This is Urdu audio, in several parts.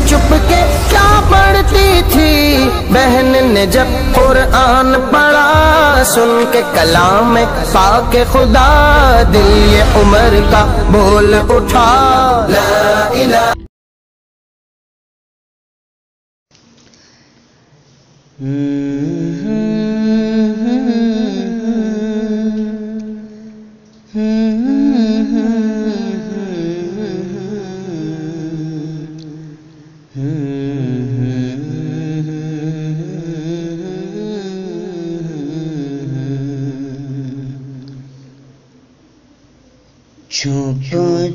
چپ کے کیا پڑھتی تھی بہن نے جب قرآن پڑھا سن کے کلام پاک خدا دل یہ عمر کا بول اٹھا لا الہ چھپ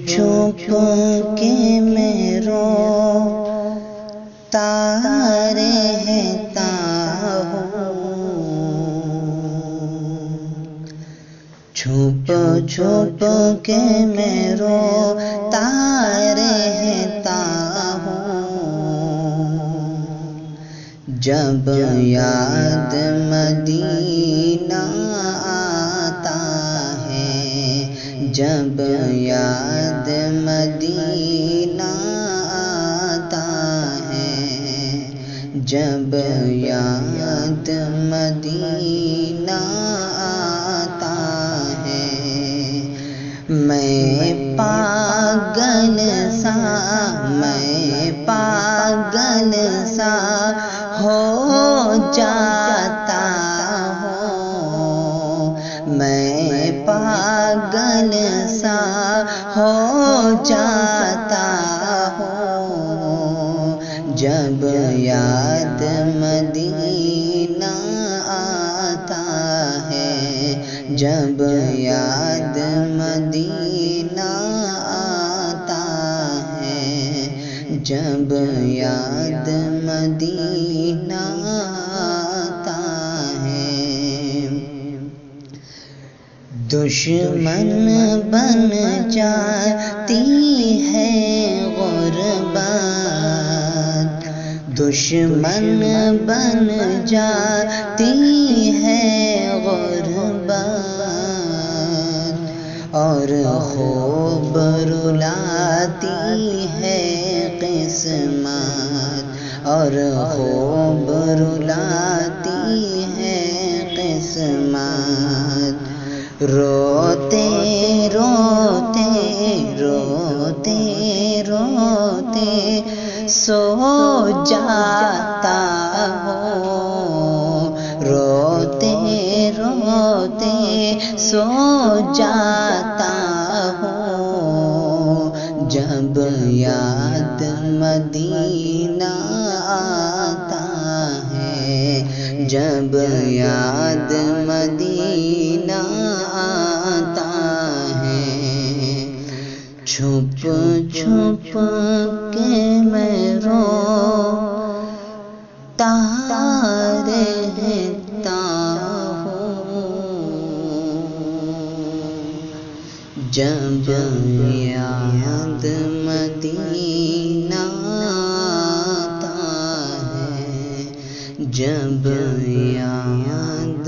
چھپ کے میں روتا رہتا ہوں، چھپ چھپ کے میں روتا رہتا ہوں، جب یاد مدینہ آتا ہے، جب یاد مدینہ آتا ہے، جب یاد مدینہ آتا ہے، میں پاگل سا ہو جاتا ہوں، میں پاگل سا ہو جاتا ہوں، جب یاد مدینہ آتا ہے، جب یاد مدینہ آتا ہے، جب یاد مدینہ آتا ہے، دشمن بن جاتی ہے غربت، دشمن بن جاتی ہے غربت، اور خوب رلاتی ہے قسمت، اور خوب رلاتی ہے قسمت، روتے روتے روتے روتے سو جاتا ہوں، روتے روتے سو جاتا ہوں، جب یاد مدینہ آتا ہے، جب یاد مدینہ آتا ہے، چھپ چھپ کے میں روتا رہتا ہوں، جب یاد مدینہ آتا ہے، جب یاد